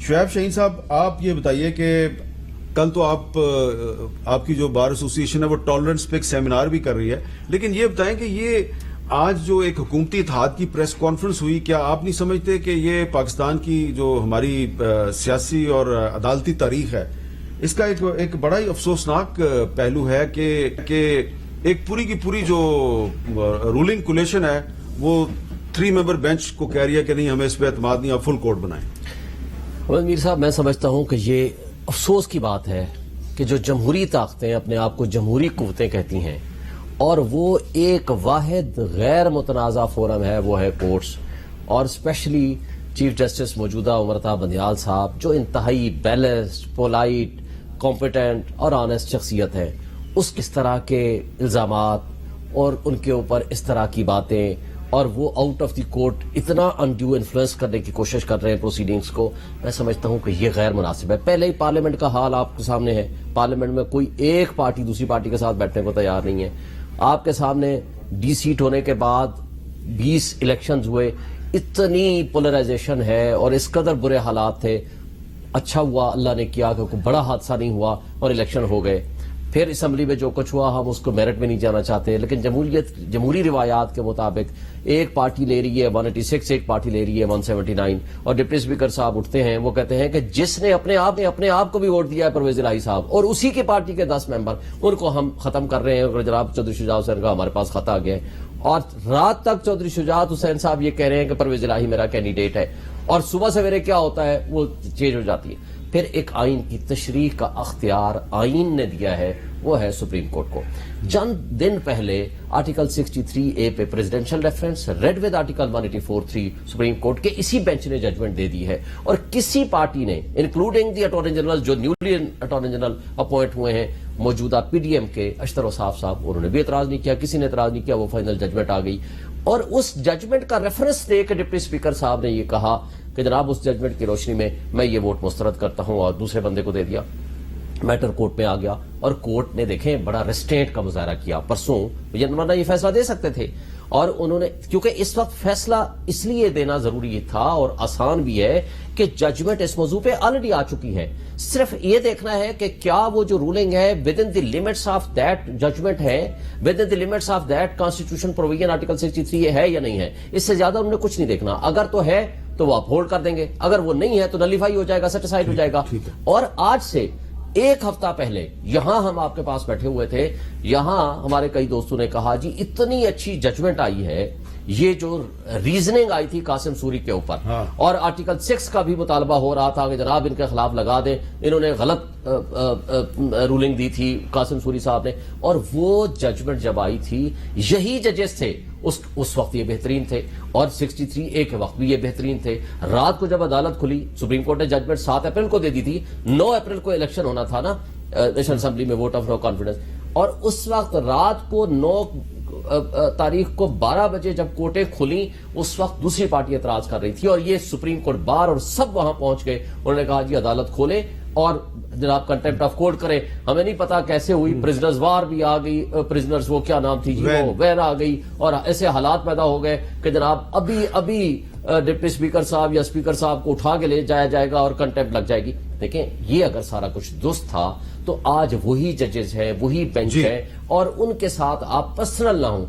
شعیب شاہین صاحب، آپ یہ بتائیے کہ کل تو آپ کی جو بار ایسوسی ایشن ہے وہ ٹالرنس پہ ایک سیمینار بھی کر رہی ہے، لیکن یہ بتائیں کہ یہ آج جو ایک حکومتی اتحاد کی پریس کانفرنس ہوئی، کیا آپ نہیں سمجھتے کہ یہ پاکستان کی جو ہماری سیاسی اور عدالتی تاریخ ہے اس کا ایک بڑا ہی افسوسناک پہلو ہے کہ ایک پوری کی پوری جو رولنگ کولیشن ہے وہ 3 ممبر بینچ کو کہہ رہی ہے کہ نہیں ہمیں اس پہ اعتماد نہیں، آپ فل کورٹ بنائیں؟ میر صاحب، میں سمجھتا ہوں کہ یہ افسوس کی بات ہے کہ جو جمہوری طاقتیں اپنے آپ کو جمہوری قوتیں کہتی ہیں اور وہ ایک واحد غیر متنازع فورم ہے وہ ہے کورٹس، اور اسپیشلی چیف جسٹس موجودہ عمرتا بندیال صاحب جو انتہائی بیلنسڈ، پولائٹ، کمپیٹنٹ اور آنیسٹ شخصیت ہے، اس کس طرح کے الزامات اور ان کے اوپر اس طرح کی باتیں اور وہ آؤٹ آف دی کورٹ اتنا انڈیو انفلوئنس کرنے کی کوشش کر رہے ہیں پروسیڈنگز کو، میں سمجھتا ہوں کہ یہ غیر مناسب ہے۔ پہلے ہی پارلیمنٹ کا حال آپ کے سامنے ہے، پارلیمنٹ میں کوئی ایک پارٹی دوسری پارٹی کے ساتھ بیٹھنے کو تیار نہیں ہے۔ آپ کے سامنے ڈی سیٹ ہونے کے بعد 20 الیکشنز ہوئے، اتنی پولرائزیشن ہے اور اس قدر برے حالات تھے، اچھا ہوا اللہ نے کیا کہ کوئی بڑا حادثہ نہیں ہوا اور الیکشن ہو گئے۔ پھر اسمبلی میں جو کچھ ہوا ہم اس کو میرٹ میں نہیں جانا چاہتے، لیکن جمہوری روایات کے مطابق ایک پارٹی لے رہی ہے 186، ایک پارٹی لے رہی ہے 179، اور ڈپٹی اسپیکر صاحب اٹھتے ہیں، وہ کہتے ہیں کہ جس نے اپنے آپ کو بھی ووٹ دیا ہے پرویز الہی صاحب اور اسی کی پارٹی کے 10 ممبر، ان کو ہم ختم کر رہے ہیں، اور جناب چودھری شجاعت حسین کا ہمارے پاس خط آ گیا ہے، اور رات تک چودھری شجاعت حسین صاحب یہ کہہ رہے ہیں کہ پرویز الہی میرا کینڈیڈیٹ ہے، اور صبح سویرے کیا ہوتا ہے وہ چینج ہو جاتی ہے۔ پھر ایک آئین کی تشریح کا اختیار آئین نے دیا ہے، وہ ہے سپریم کورٹ کو۔ چند دن پہلے آرٹیکل 63A پہ presidential reference read with article 184(3) supreme court کے اسی بینچ نے ججمنٹ دے دی ہے، اور کسی پارٹی نے انکلوڈنگ دی اٹارنی جنرل جو نیولی اٹارنی جنرل اپوائنٹ ہوئے ہیں موجودہ پی ڈی ایم کے اشتر وصاف صاحب، انہوں نے بھی اعتراض نہیں کیا، کسی نے اعتراض نہیں کیا، وہ فائنل ججمنٹ آ گئی، اور اس ججمنٹ کا ریفرنس دے کے ڈپٹی اسپیکر صاحب نے یہ کہا کہ جناب اس ججمنٹ کی روشنی میں یہ ووٹ مسترد کرتا ہوں، اور دوسرے بندے کو دے دیا۔ میٹر کورٹ میں آ گیا اور کورٹ نے دیکھیں بڑا ریسٹرینٹ کا مظاہرہ کیا۔ پرسوں یہ فیصلہ دے سکتے تھے، اور انہوں نے، کیونکہ اس وقت فیصلہ اس لیے دینا ضروری تھا اور آسان بھی ہے کہ ججمنٹ اس موضوع پہ آلریڈی آ چکی ہے، صرف یہ دیکھنا ہے کہ کیا وہ جو رولنگ ہے within the limits of that judgment ہے، within the limits of that constitution provision article 63 ہے یا نہیں ہے۔ اس سے زیادہ انہوں نے کچھ نہیں دیکھنا، اگر تو ہے تو وہ اپہولڈ کر دیں گے، اگر وہ نہیں ہے تو نلیفائی ہو جائے گا، سیٹ اسائڈ ہو جائے گا۔ اور آج سے 1 ہفتہ پہلے یہاں ہم آپ کے پاس بیٹھے ہوئے تھے، یہاں ہمارے کئی دوستوں نے کہا جی اتنی اچھی ججمنٹ آئی ہے، یہ جو ریزننگ آئی تھی قاسم سوری کے اوپر، اور آرٹیکل 6 کا بھی مطالبہ ہو رہا تھا کہ جناب ان کے خلاف لگا دیں، انہوں نے غلط رولنگ دی تھی قاسم سوری صاحب نے، اور وہ ججمنٹ جب آئی تھی یہی ججز تھے اس وقت یہ بہترین تھے، اور 63A کے وقت بھی یہ بہترین تھے۔ رات کو جب عدالت کھلی، سپریم کورٹ نے ججمنٹ 7 اپریل کو دے دی تھی، 9 اپریل کو الیکشن ہونا تھا نا نیشنل اسمبلی میں، ووٹ آف نو کانفیڈنس، اور اس وقت رات کو 9 تاریخ کو 12 بجے جب کورٹیں کھلیں اس وقت دوسری پارٹی اعتراض کر رہی تھی، اور یہ سپریم کورٹ بار اور سب وہاں پہنچ گئے، انہوں نے کہا جی عدالت کھولے اور جناب کنٹمپٹ آف کورٹ کرے۔ ہمیں نہیں پتا کیسے ہوئی، پرزنرز وار بھی آ گئی، پرزنرز وہ کیا نام تھی جی، وہ وین آ گئی، اور ایسے حالات پیدا ہو گئے کہ جناب ابھی ڈپٹی اسپیکر صاحب یا اسپیکر صاحب کو اٹھا کے لے جایا جائے گا اور کنٹمپٹ لگ جائے گی۔ دیکھیں یہ اگر سارا کچھ درست تھا تو آج وہی ججز ہیں، وہی بینچ ہے، اور ان کے ساتھ آپ پرسنل نہ ہوں۔